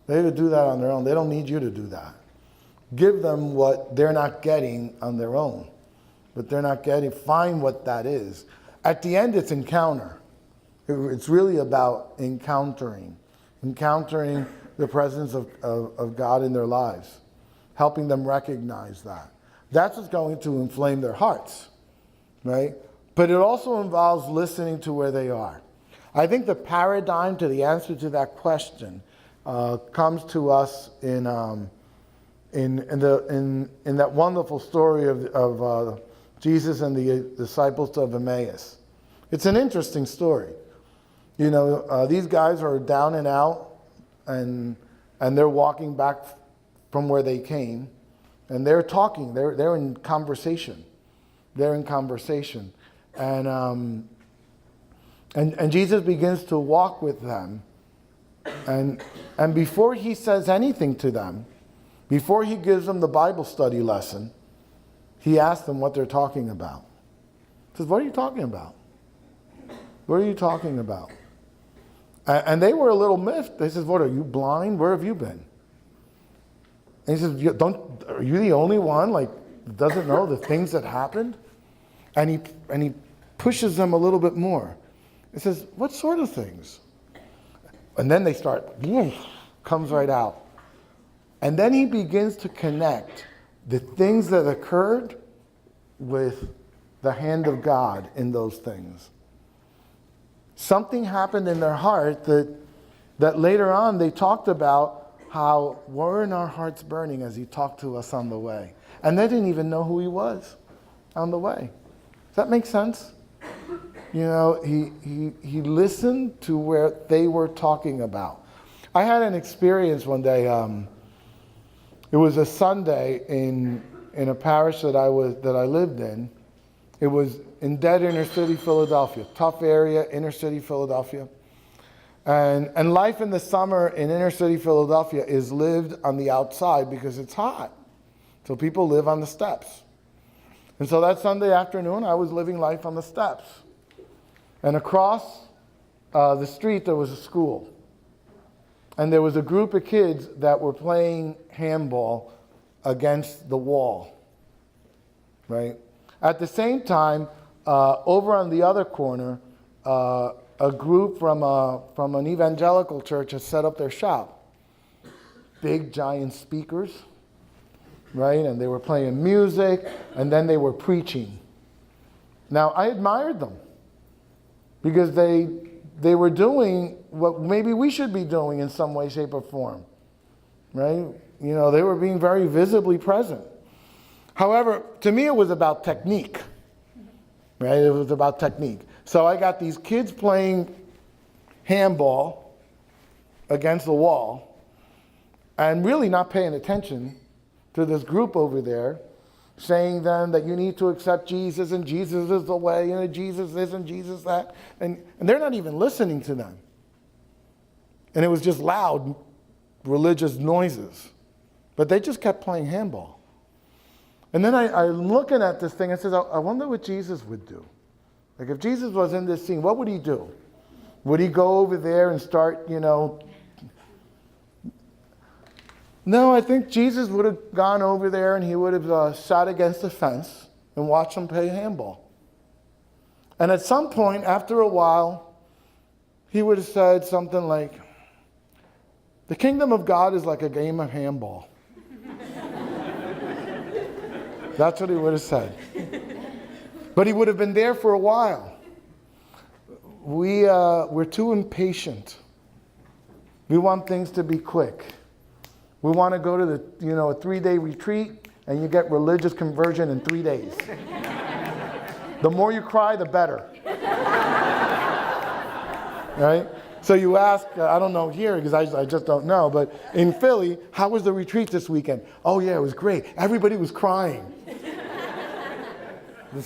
They could do that on their own. They don't need you to do that. Give them what they're not getting on their own. But they're not getting, find what that is. At the end, it's encounter. It's really about encountering the presence of God in their lives, helping them recognize that. That's what's going to inflame their hearts, right? But it also involves listening to where they are. I think the paradigm to the answer to that question comes to us in that wonderful story of Jesus and the disciples of Emmaus. It's an interesting story. These guys are down and out, and they're walking back from where they came, and they're talking. They're in conversation. And Jesus begins to walk with them, and before he says anything to them, before he gives them the Bible study lesson, he asks them what they're talking about. He says, "What are you talking about? What are you talking about?" And they were a little miffed. They said, "What, are you blind? Where have you been?" And he says, "Are you the only one doesn't know the things that happened?" And he pushes them a little bit more. He says, "What sort of things?" And then they start, comes right out. And then he begins to connect the things that occurred with the hand of God in those things. Something happened in their heart that later on they talked about how weren't our hearts burning as he talked to us on the way. And they didn't even know who he was on the way. Does that make sense? You know, he listened to where they were talking about. I had an experience one day. It was a Sunday in a parish that I lived in. It was in dead inner city Philadelphia, tough area, inner city Philadelphia. And life in the summer in inner city Philadelphia is lived on the outside because it's hot. So people live on the steps. And so that Sunday afternoon, I was living life on the steps. And across the street, there was a school. And there was a group of kids that were playing handball against the wall, right? At the same time, over on the other corner, a group from an evangelical church had set up their shop. Big, giant speakers, right? And they were playing music, and then they were preaching. Now, I admired them because they were doing what maybe we should be doing in some way, shape, or form, right? You know, they were being very visibly present. However, to me, it was about technique, right? It was about technique. So I got these kids playing handball against the wall and really not paying attention to this group over there saying then that you need to accept Jesus and Jesus is the way and Jesus this and Jesus that. And they're not even listening to them. And it was just loud religious noises. But they just kept playing handball. And then I'm looking at this thing and says, I wonder what Jesus would do. Like if Jesus was in this scene, what would he do? Would he go over there and start, No, I think Jesus would have gone over there and he would have sat against the fence and watched them play handball. And at some point, after a while, he would have said something like, the kingdom of God is like a game of handball. That's what he would have said. But he would have been there for a while. We're too impatient. We want things to be quick. We want to go to the, a 3-day retreat and you get religious conversion in 3 days. The more you cry, the better. Right? So you ask, I don't know here because I just don't know, but in Philly, how was the retreat this weekend? Oh yeah, it was great. Everybody was crying.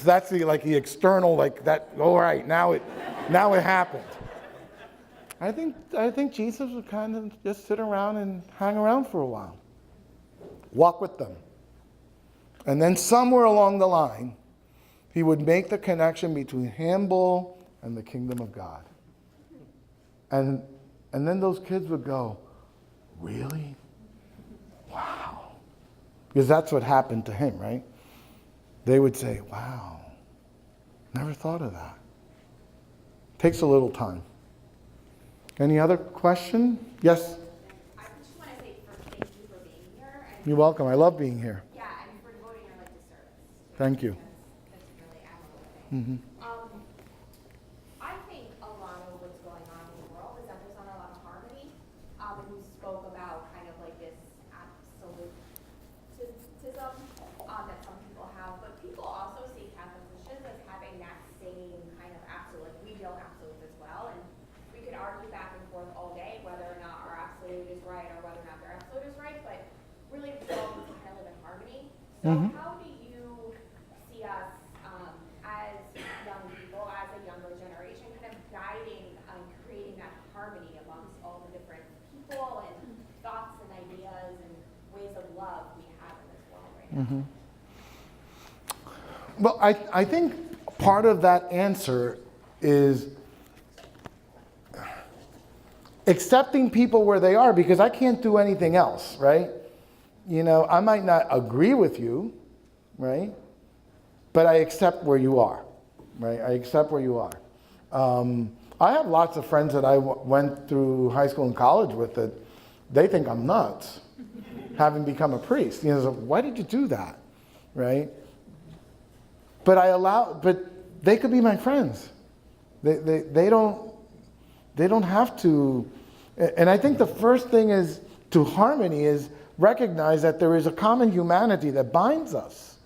That's the external, that, all right, now it happened. I think Jesus would kind of just sit around and hang around for a while. Walk with them. And then somewhere along the line, he would make the connection between handball and the kingdom of God. And then those kids would go, really? Wow. Because that's what happened to him, right? They would say, wow, never thought of that. Takes a little time. Any other question? Yes? I just want to say first thank you for being here. You're welcome. I love being here. Yeah, and for devoting your life to service. Thank you. That's really admirable. Mm-hmm. I think a lot of what's going on in the world is that there's not a lot of harmony. And you spoke about kind of like this absolutism that some people have, but people also see Catholic Christians as having that same kind of absolute. We don't absolute as well, and we could argue back and forth all day whether or not our absolute is right or whether or not their absolute is right, but really we all need to kind of live in harmony. So how do you see us as young people, as a younger generation, kind of guiding and creating that harmony amongst all the different people and thoughts and ideas and ways of love we have in this world right now? Mm-hmm. Well, I think part of that answer is accepting people where they are, because I can't do anything else, right? I might not agree with you, right? But I accept where you are, right? I accept where you are. I have lots of friends that I went through high school and college with that they think I'm nuts, having become a priest. So why did you do that, right? But they could be my friends. They don't have to. And I think the first thing is to harmony is recognize that there is a common humanity that binds us.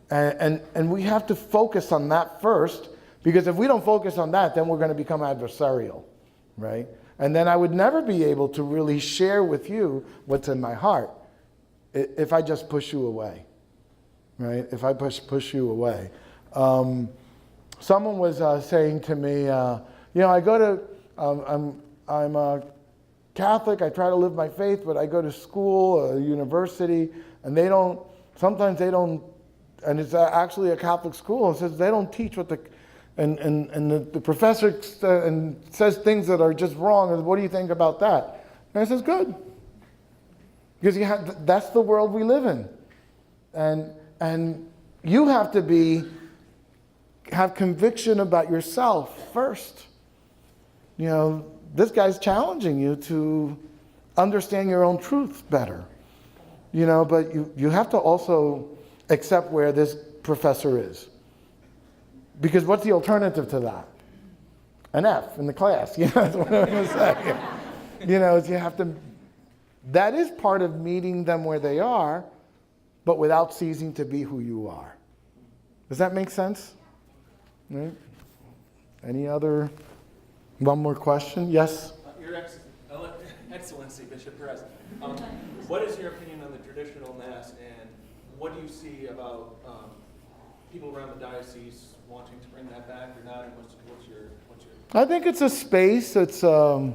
And we have to focus on that first, because if we don't focus on that, then we're going to become adversarial, right? And then I would never be able to really share with you what's in my heart if I just push you away, right? If I push you away. Someone was saying to me, I go to, I'm a Catholic, I try to live my faith, but I go to school, a university, and sometimes they don't, and it's actually a Catholic school, it says they don't teach what the professor says things that are just wrong, and what do you think about that? And I says, good. Because that's the world we live in. And you have to have conviction about yourself first. This guy's challenging you to understand your own truth better. But you have to also accept where this professor is. Because what's the alternative to that? An F in the class. That's what I'm going to say. You have to, that is part of meeting them where they are, but without ceasing to be who you are. Does that make sense? Right? One more question? Yes? Your Excellency, Bishop Perez, what is your opinion on the traditional Mass, and what do you see about people around the diocese wanting to bring that back or not, and what's your I think it's a space. It's not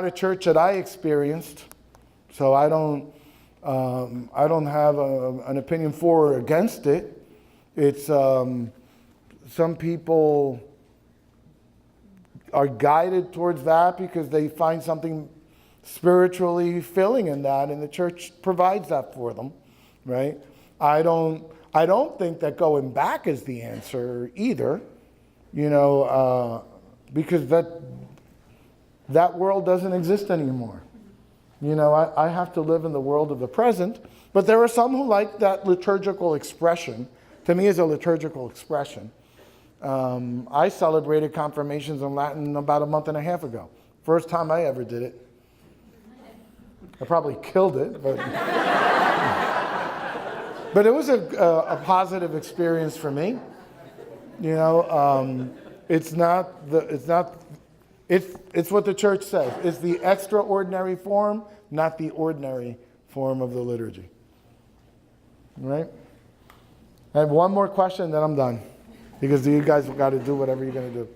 a church that I experienced, so I don't have an opinion for or against it. It's some people are guided towards that because they find something spiritually filling in that, and the church provides that for them, right? I don't think that going back is the answer either, because that world doesn't exist anymore. I have to live in the world of the present, but there are some who like that liturgical expression. To me, is a liturgical expression. I celebrated confirmations in Latin about a month and a half ago. First time I ever did it. I probably killed it, but but it was a positive experience for me. It's what the church says. It's the extraordinary form, not the ordinary form of the liturgy. Right? I have one more question, then I'm done. Because you guys have got to do whatever you're going to do.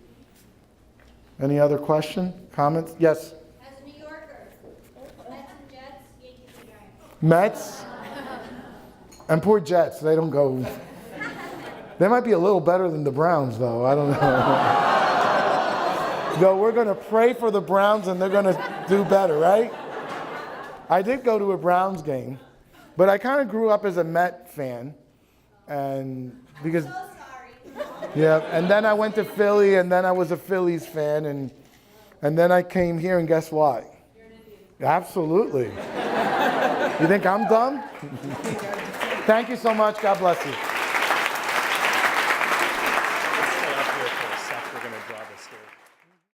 Any other question? Comments? Yes? As a New Yorker, Mets and Jets, Yankees and Giants. Mets? And poor Jets, they don't go. They might be a little better than the Browns, though. I don't know. So we're going to pray for the Browns and they're going to do better, right? I did go to a Browns game, but I kind of grew up as a Met fan. And because. So sorry. Yeah, and then I went to Philly, and then I was a Phillies fan, and then I came here, and guess what? You're an Indian. Absolutely. You think I'm dumb? Thank you so much. God bless you.